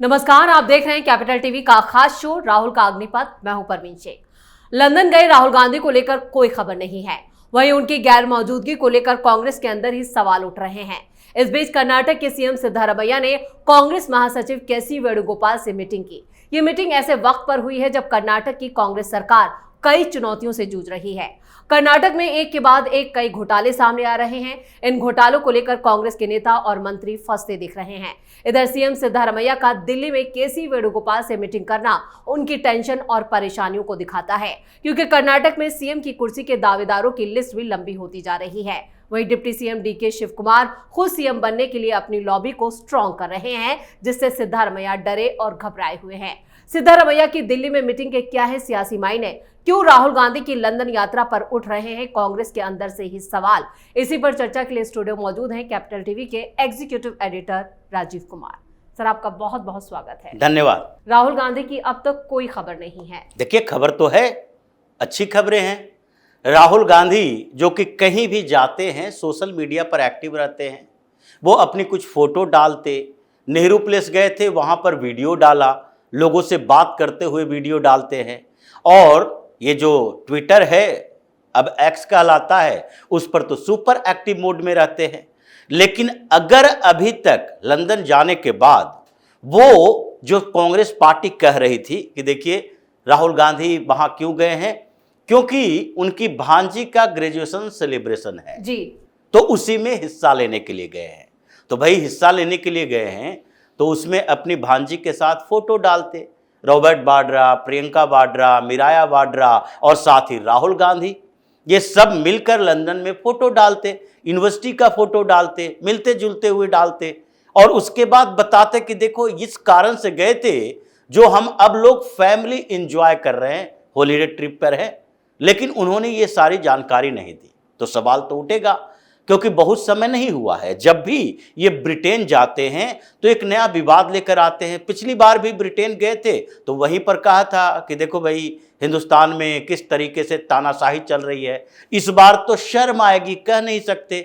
नमस्कार, आप देख रहे हैं कैपिटल टीवी का खास शो राहुल का अग्निपथ। मैं हूं परवीन शेख। लंदन गए राहुल गांधी को लेकर कोई खबर नहीं है। वहीं उनकी गैर मौजूदगी को लेकर कांग्रेस के अंदर ही सवाल उठ रहे हैं। इस बीच कर्नाटक के सीएम सिद्धारमैया ने कांग्रेस महासचिव केसी वेणुगोपाल से मीटिंग की। ये मीटिंग ऐसे वक्त पर हुई है जब कर्नाटक की कांग्रेस सरकार कई चुनौतियों से जूझ रही है। कर्नाटक में एक के बाद एक कई घोटाले सामने आ रहे हैं। इन घोटालों को लेकर कांग्रेस के नेता और मंत्री फंसते दिख रहे हैं। इधर सीएम सिद्धारमैया का दिल्ली में केसी वेणुगोपाल से मीटिंग करना उनकी टेंशन और परेशानियों को दिखाता है, क्योंकि कर्नाटक में सीएम की कुर्सी के दावेदारों की लिस्ट भी लंबी होती जा रही है। वहीं deputy CM DK Shivakumar खुद सीएम बनने के लिए अपनी लॉबी को स्ट्रॉन्ग कर रहे हैं, जिससे सिद्धारमैया डरे और घबराए हुए हैं। सिद्धारमैया की दिल्ली में मीटिंग के क्या है सियासी मायने? क्यों राहुल गांधी की लंदन यात्रा पर उठ रहे हैं कांग्रेस के अंदर से ही सवाल? इसी पर चर्चा के लिए स्टूडियो मौजूद हैं कैपिटल टीवी के executive editor Rajiv Kumar. Sir, आपका बहुत बहुत स्वागत है। धन्यवाद। राहुल गांधी की अब तक कोई खबर नहीं है। देखिए, खबर तो है, अच्छी खबरें हैं। राहुल गांधी जो कि कहीं भी जाते हैं सोशल मीडिया पर एक्टिव रहते हैं। वो अपनी कुछ फोटो डालते, नेहरू प्लेस गए थे वहां पर वीडियो डाला, लोगों से बात करते हुए वीडियो डालते हैं। और ये जो ट्विटर है, अब एक्स कहलाता है, उस पर तो सुपर एक्टिव मोड में रहते हैं। लेकिन अगर अभी तक लंदन जाने के बाद वो जो कांग्रेस पार्टी कह रही थी कि देखिए राहुल गांधी वहां क्यों गए हैं, क्योंकि उनकी भांजी का ग्रेजुएशन सेलिब्रेशन है जी, तो उसी में हिस्सा लेने के लिए गए हैं। तो भाई हिस्सा लेने के लिए गए हैं तो उसमें अपनी भांजी के साथ फोटो डालते, रॉबर्ट वाड्रा, प्रियंका वाड्रा, मिराया वाड्रा और साथ ही राहुल गांधी, ये सब मिलकर लंदन में फोटो डालते, यूनिवर्सिटी का फोटो डालते, मिलते जुलते हुए डालते और उसके बाद बताते कि देखो इस कारण से गए थे जो हम अब लोग फैमिली एंजॉय कर रहे हैं, हॉलीडे ट्रिप पर है। लेकिन उन्होंने ये सारी जानकारी नहीं दी। तो सवाल तो उठेगा, क्योंकि बहुत समय नहीं हुआ है। जब भी ये ब्रिटेन जाते हैं तो एक नया विवाद लेकर आते हैं। पिछली बार भी ब्रिटेन गए थे तो वहीं पर कहा था कि देखो भाई हिंदुस्तान में किस तरीके से तानाशाही चल रही है। इस बार तो शर्म आएगी, कह नहीं सकते,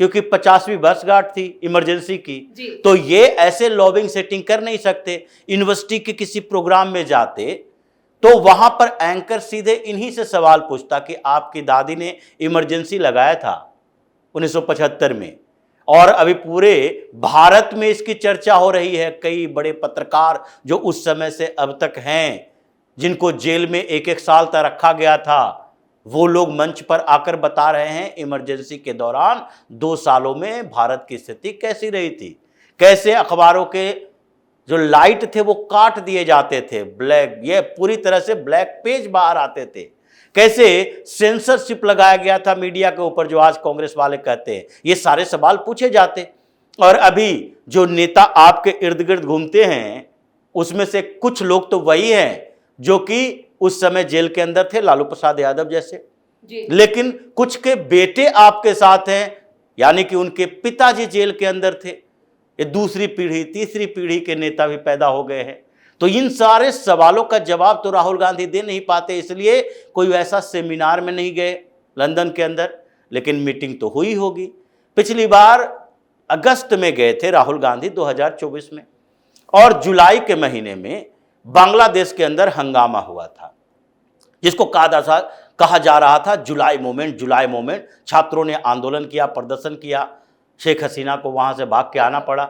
क्योंकि 50वीं वर्षगांठ थी इमरजेंसी की। तो ये ऐसे लॉबिंग सेटिंग कर नहीं सकते। यूनिवर्सिटी के किसी प्रोग्राम में जाते तो वहां पर एंकर सीधे इन्हीं से सवाल पूछता कि आपकी दादी ने इमरजेंसी लगाया था 1975 में, और अभी पूरे भारत में इसकी चर्चा हो रही है। कई बड़े पत्रकार जो उस समय से अब तक हैं, जिनको जेल में एक एक साल तक रखा गया था, वो लोग मंच पर आकर बता रहे हैं इमरजेंसी के दौरान 2 सालों में भारत की स्थिति कैसी रही थी, कैसे अखबारों के जो लाइट थे वो काट दिए जाते थे, ब्लैक, ये पूरी तरह से ब्लैक पेज बाहर आते थे, कैसे सेंसरशिप लगाया गया था मीडिया के ऊपर, जो आज कांग्रेस वाले कहते हैं। ये सारे सवाल पूछे जाते। और अभी जो नेता आपके इर्द गिर्द घूमते हैं उसमें से कुछ लोग तो वही हैं जो कि उस समय जेल के अंदर थे, लालू प्रसाद यादव जैसे जी। लेकिन कुछ के बेटे आपके साथ हैं, यानी कि उनके पिताजी जेल के अंदर थे। ये दूसरी पीढ़ी, तीसरी पीढ़ी के नेता भी पैदा हो गए हैं। तो इन सारे सवालों का जवाब तो राहुल गांधी दे नहीं पाते, इसलिए कोई वैसा सेमिनार में नहीं गए लंदन के अंदर। लेकिन मीटिंग तो हुई होगी। पिछली बार अगस्त में गए थे राहुल गांधी 2024 में, और जुलाई के महीने में बांग्लादेश के अंदर हंगामा हुआ था, जिसको कहा जा रहा था जुलाई मोमेंट। छात्रों ने आंदोलन किया, प्रदर्शन किया, शेख हसीना को वहां से भाग के आना पड़ा।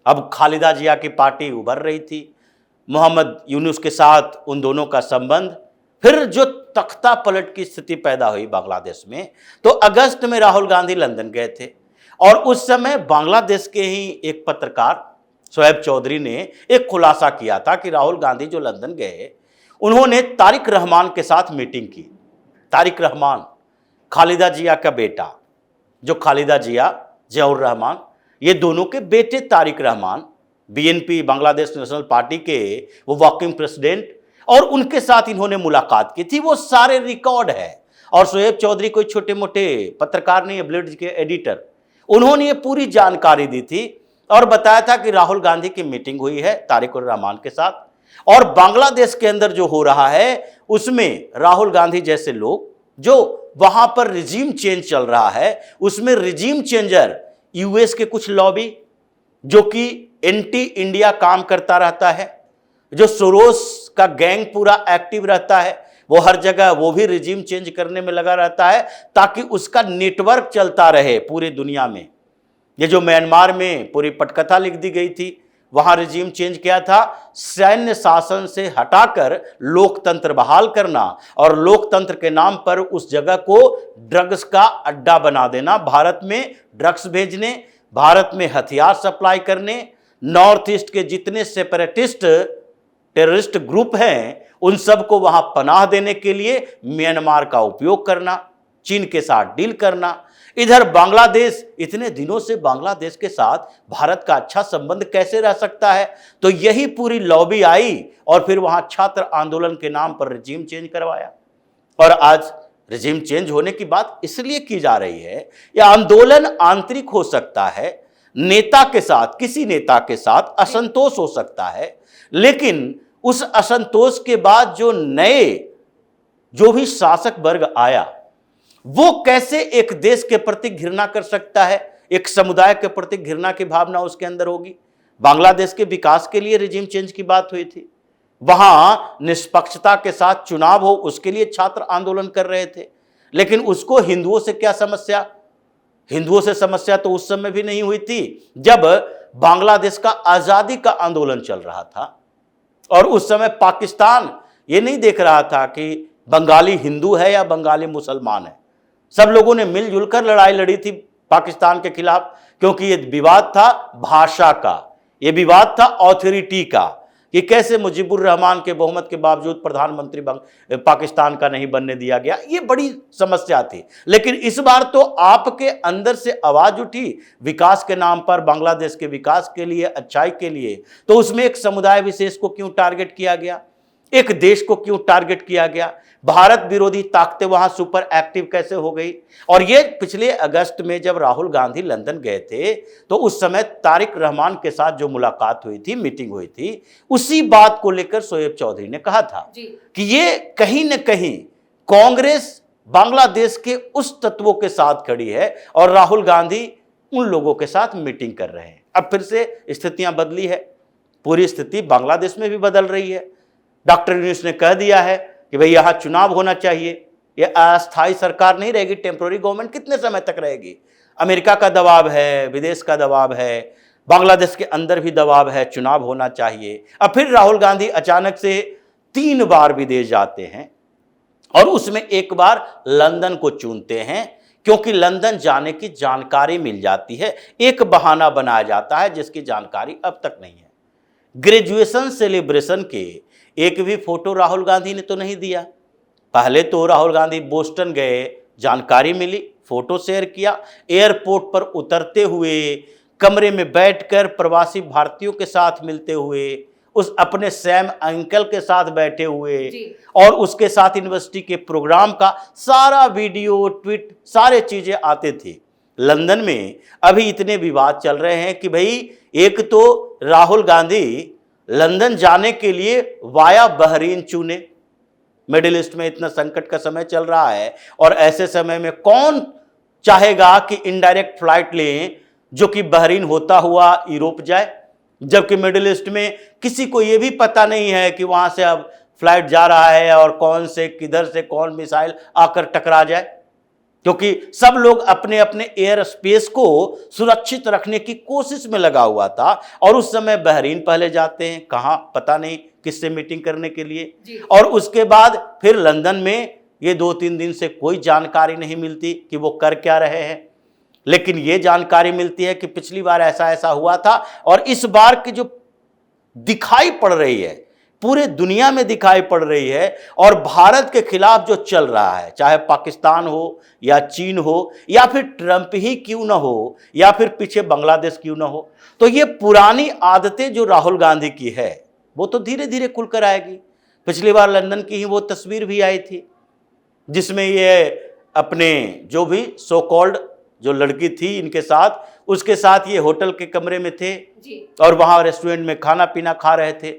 अब खालिदा जिया की पार्टी उभर रही थी, मोहम्मद यूनुस के साथ उन दोनों का संबंध। फिर जो तख्ता पलट की स्थिति पैदा हुई बांग्लादेश में, तो अगस्त में राहुल गांधी लंदन गए थे। और उस समय बांग्लादेश के ही एक पत्रकार शोएब चौधरी ने एक खुलासा किया था कि राहुल गांधी जो लंदन गए, उन्होंने तारिक रहमान के साथ मीटिंग की। तारिक रहमान, खालिदा जिया का बेटा, जो खालिदा जिया, जियाउर रहमान, ये दोनों के बेटे Tariq Rahman BNP Bangladesh national party के वो वर्किंग प्रेसिडेंट, और उनके साथ इन्होंने मुलाकात की थी। वो सारे रिकॉर्ड है। और शोएब चौधरी कोई छोटे मोटे पत्रकार नहीं है, ब्लेड्स के एडिटर, उन्होंने ये पूरी जानकारी दी थी और बताया था कि राहुल गांधी की मीटिंग हुई है तारिक रहमान के साथ, और बांग्लादेश के अंदर जो हो रहा है उसमें राहुल गांधी जैसे लोग, जो वहां पर रिजीम चेंज चल रहा है, उसमें रिजीम चेंजर यूएस के कुछ लॉबी, जो कि एंटी इंडिया काम करता रहता है, जो सोरोस का गैंग पूरा एक्टिव रहता है, वो हर जगह वो भी रिजीम चेंज करने में लगा रहता है ताकि उसका नेटवर्क चलता रहे पूरी दुनिया में। ये जो म्यांमार में पूरी पटकथा लिख दी गई थी, वहां रिजीम चेंज किया था, सैन्य शासन से हटाकर लोकतंत्र बहाल करना और लोकतंत्र के नाम पर उस जगह को ड्रग्स का अड्डा बना देना, भारत में ड्रग्स भेजने, भारत में हथियार सप्लाई करने, नॉर्थ ईस्ट के जितने सेपरेटिस्ट टेररिस्ट ग्रुप हैं उन सबको वहां पनाह देने के लिए म्यांमार का उपयोग करना, चीन के साथ डील करना। इधर बांग्लादेश, इतने दिनों से बांग्लादेश के साथ भारत का अच्छा संबंध कैसे रह सकता है? तो यही पूरी लॉबी आई और फिर वहां छात्र आंदोलन के नाम पर रिजीम चेंज करवाया। और आज रिजीम चेंज होने की बात इसलिए की जा रही है, यह आंदोलन आंतरिक हो सकता है, नेता के साथ, किसी नेता के साथ असंतोष हो सकता है, लेकिन उस असंतोष के बाद जो भी शासक वर्ग आया, वो कैसे एक देश के प्रति घृणा कर सकता है, एक समुदाय के प्रति घृणा की भावना उसके अंदर होगी। बांग्लादेश के विकास के लिए रिजीम चेंज की बात हुई थी, वहां निष्पक्षता के साथ चुनाव हो उसके लिए छात्र आंदोलन कर रहे थे, लेकिन उसको हिंदुओं से क्या समस्या? हिंदुओं से समस्या तो उस समय भी नहीं हुई थी जब बांग्लादेश का आजादी का आंदोलन चल रहा था और उस समय पाकिस्तान ये नहीं देख रहा था कि बंगाली हिंदू है या बंगाली मुसलमान है। सब लोगों ने मिलजुल कर लड़ाई लड़ी थी पाकिस्तान के खिलाफ, क्योंकि ये विवाद था भाषा का, ये विवाद था ऑथोरिटी का, कि कैसे मुजीबुर रहमान के बहुमत के बावजूद प्रधानमंत्री पाकिस्तान का नहीं बनने दिया गया। ये बड़ी समस्या थी। लेकिन इस बार तो आपके अंदर से आवाज उठी विकास के नाम पर, बांग्लादेश के विकास के लिए, अच्छाई के लिए, तो उसमें एक समुदाय विशेष को क्यों टारगेट किया गया, एक देश को क्यों टारगेट किया गया? भारत विरोधी ताकतें वहां सुपर एक्टिव कैसे हो गई? और ये पिछले अगस्त में जब राहुल गांधी लंदन गए थे तो उस समय तारिक रहमान के साथ जो मुलाकात हुई थी, मीटिंग हुई थी, उसी बात को लेकर शोएब चौधरी ने कहा था कि ये कहीं न कहीं कांग्रेस बांग्लादेश के उस तत्वों के साथ खड़ी है और राहुल गांधी उन लोगों के साथ मीटिंग कर रहे हैं। अब फिर से स्थितियां बदली है, पूरी स्थिति बांग्लादेश में भी बदल रही है। डॉक्टर यूनुस ने कह दिया है कि भाई यहां चुनाव होना चाहिए, ये अस्थायी सरकार नहीं रहेगी, टेम्पोररी गवर्नमेंट कितने समय तक रहेगी? अमेरिका का दबाव है, विदेश का दबाव है, बांग्लादेश के अंदर भी दबाव है, चुनाव होना चाहिए। अब फिर राहुल गांधी अचानक से 3 बार विदेश जाते हैं और उसमें एक बार लंदन को चुनते हैं, क्योंकि लंदन जाने की जानकारी मिल जाती है, एक बहाना बनाया जाता है जिसकी जानकारी अब तक नहीं है। ग्रेजुएशन सेलिब्रेशन के एक भी फोटो राहुल गांधी ने तो नहीं दिया। पहले तो राहुल गांधी बोस्टन गए, जानकारी मिली, फोटो शेयर किया, एयरपोर्ट पर उतरते हुए, कमरे में बैठकर प्रवासी भारतीयों के साथ मिलते हुए, उस अपने सैम अंकल के साथ बैठे हुए और उसके साथ यूनिवर्सिटी के प्रोग्राम का सारा वीडियो, ट्वीट, सारे चीजें आते थे। लंदन में अभी इतने विवाद चल रहे हैं कि भाई एक तो राहुल गांधी लंदन जाने के लिए वाया बहरीन चुने। मिडिल ईस्ट में इतना संकट का समय चल रहा है और ऐसे समय में कौन चाहेगा कि इनडायरेक्ट फ्लाइट लें जो कि बहरीन होता हुआ यूरोप जाए, जबकि मिडिल ईस्ट में किसी को यह भी पता नहीं है कि वहां से अब फ्लाइट जा रहा है और कौन से किधर से कौन मिसाइल आकर टकरा जाए, क्योंकि सब लोग अपने अपने एयर स्पेस को सुरक्षित रखने की कोशिश में लगा हुआ था। और उस समय बहरीन पहले जाते हैं, कहाँ पता नहीं किससे मीटिंग करने के लिए, और उसके बाद फिर लंदन में ये 2-3 दिन से कोई जानकारी नहीं मिलती कि वो कर क्या रहे हैं। लेकिन ये जानकारी मिलती है कि पिछली बार ऐसा ऐसा हुआ था और इस बार की जो दिखाई पड़ रही है, पूरे दुनिया में दिखाई पड़ रही है और भारत के खिलाफ जो चल रहा है, चाहे पाकिस्तान हो या चीन हो या फिर ट्रंप ही क्यों ना हो या फिर पीछे बांग्लादेश क्यों ना हो, तो ये पुरानी आदतें जो राहुल गांधी की है वो तो धीरे धीरे खुलकर आएगी। पिछली बार लंदन की ही वो तस्वीर भी आई थी जिसमें ये अपने जो भी सो कॉल्ड जो लड़की थी इनके साथ, उसके साथ ये होटल के कमरे में थे और वहां रेस्टोरेंट में खाना पीना खा रहे थे।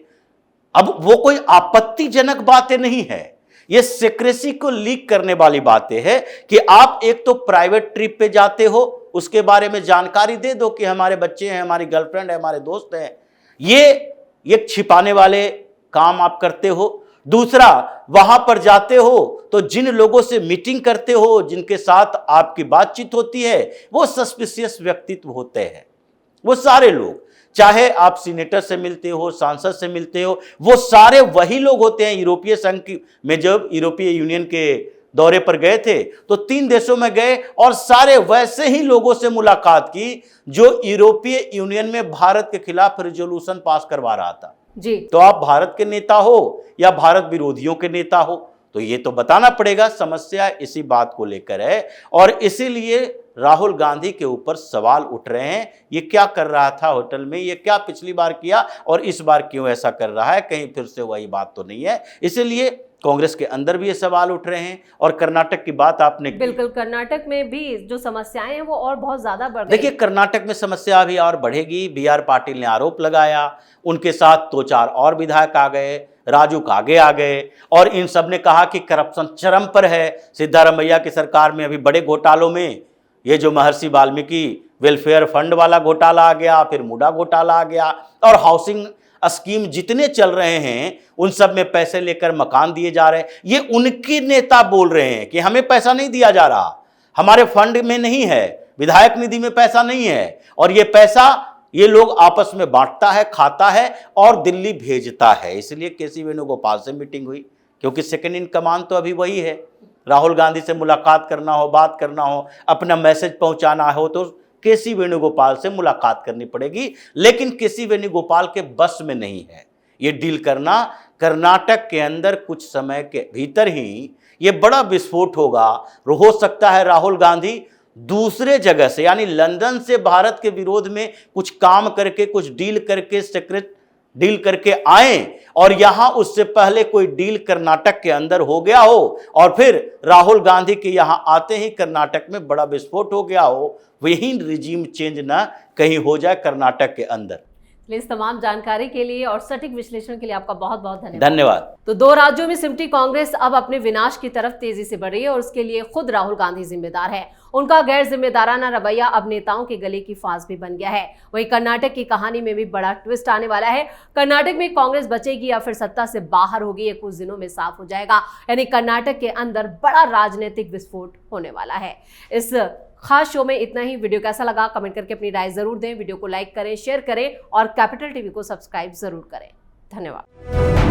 अब वो कोई आपत्तिजनक बातें नहीं है, ये सिक्रेसी को लीक करने वाली बातें हैं कि आप एक तो प्राइवेट ट्रिप पे जाते हो, उसके बारे में जानकारी दे दो कि हमारे बच्चे हैं, हमारी गर्लफ्रेंड है, हमारे दोस्त हैं, ये एक छिपाने वाले काम आप करते हो। दूसरा, वहां पर जाते हो तो जिन लोगों से मीटिंग करते हो, जिनके साथ आपकी बातचीत होती है, वो सस्पिशियस व्यक्तित्व होते हैं। वो सारे लोग, चाहे आप सीनेटर से मिलते हो, सांसद से मिलते हो, वो सारे वही लोग होते हैं। यूरोपीय संघ में जब यूरोपीय यूनियन के दौरे पर गए थे तो 3 देशों में गए और सारे वैसे ही लोगों से मुलाकात की जो यूरोपीय यूनियन में भारत के खिलाफ रेजोल्यूशन पास करवा रहा था जी। तो आप भारत के नेता हो या भारत विरोधियों के नेता हो, तो ये तो बताना पड़ेगा। समस्या इसी बात को लेकर है और इसीलिए राहुल गांधी के ऊपर सवाल उठ रहे हैं। ये क्या कर रहा था होटल में, ये क्या पिछली बार किया और इस बार क्यों ऐसा कर रहा है, कहीं फिर से वही बात तो नहीं है। इसीलिए कांग्रेस के अंदर भी ये सवाल उठ रहे हैं। और कर्नाटक की बात आपने बिल्कुल, कर्नाटक में भी जो समस्याएं हैं वो और बहुत ज्यादा बढ़ गई। देखिए, कर्नाटक में समस्या अभी और बढ़ेगी। BR पाटिल ने आरोप लगाया, उनके साथ 2-4 और विधायक आ गए, राजू कागे आ गए और इन सब ने कहा कि करप्शन चरम पर है। सिद्धारमैया की सरकार में अभी बड़े घोटालों में ये जो महर्षि वाल्मीकि वेलफेयर फंड वाला घोटाला आ गया, फिर मुडा घोटाला आ गया और हाउसिंग स्कीम जितने चल रहे हैं उन सब में पैसे लेकर मकान दिए जा रहे हैं। ये उनके नेता बोल रहे हैं कि हमें पैसा नहीं दिया जा रहा, हमारे फंड में नहीं है, विधायक निधि में पैसा नहीं है और ये पैसा ये लोग आपस में बांटता है, खाता है और दिल्ली भेजता है। इसलिए केसी वेणुगोपाल से मीटिंग हुई क्योंकि सेकंड इन कमान तो अभी वही है। राहुल गांधी से मुलाकात करना हो, बात करना हो, अपना मैसेज पहुंचाना हो तो केसी वेणुगोपाल से मुलाकात करनी पड़ेगी। लेकिन केसी वेणुगोपाल के बस में नहीं है ये डील करना। कर्नाटक के अंदर कुछ समय के भीतर ही ये बड़ा विस्फोट होगा। हो सकता है राहुल गांधी दूसरे जगह से यानी लंदन से भारत के विरोध में कुछ काम करके, कुछ डील करके, सीक्रेट डील करके आए और यहां उससे पहले कोई डील कर्नाटक के अंदर हो गया हो और फिर राहुल गांधी के यहां आते ही कर्नाटक में बड़ा विस्फोट हो गया हो। वही रिजीम चेंज ना कहीं हो जाए कर्नाटक के अंदर। इस तमाम जानकारी के लिए और सटीक विश्लेषण के लिए आपका बहुत बहुत धन्यवाद। धन्यवाद। तो 2 राज्यों में सिमटी कांग्रेस अब अपने विनाश की तरफ तेजी से बढ़ रही है और उसके लिए खुद राहुल गांधी जिम्मेदार है। उनका गैर जिम्मेदाराना रवैया अब नेताओं के गले की फांस भी बन गया है। वहीं कर्नाटक की कहानी में भी बड़ा ट्विस्ट आने वाला है। कर्नाटक में कांग्रेस बचेगी या फिर सत्ता से बाहर होगी, ये कुछ दिनों में साफ हो जाएगा। यानी कर्नाटक के अंदर बड़ा राजनीतिक विस्फोट होने वाला है। इस खास शो में इतना ही। वीडियो कैसा लगा कमेंट करके अपनी राय जरूर दें। वीडियो को लाइक करें, शेयर करें और कैपिटल टीवी को सब्सक्राइब जरूर करें। धन्यवाद।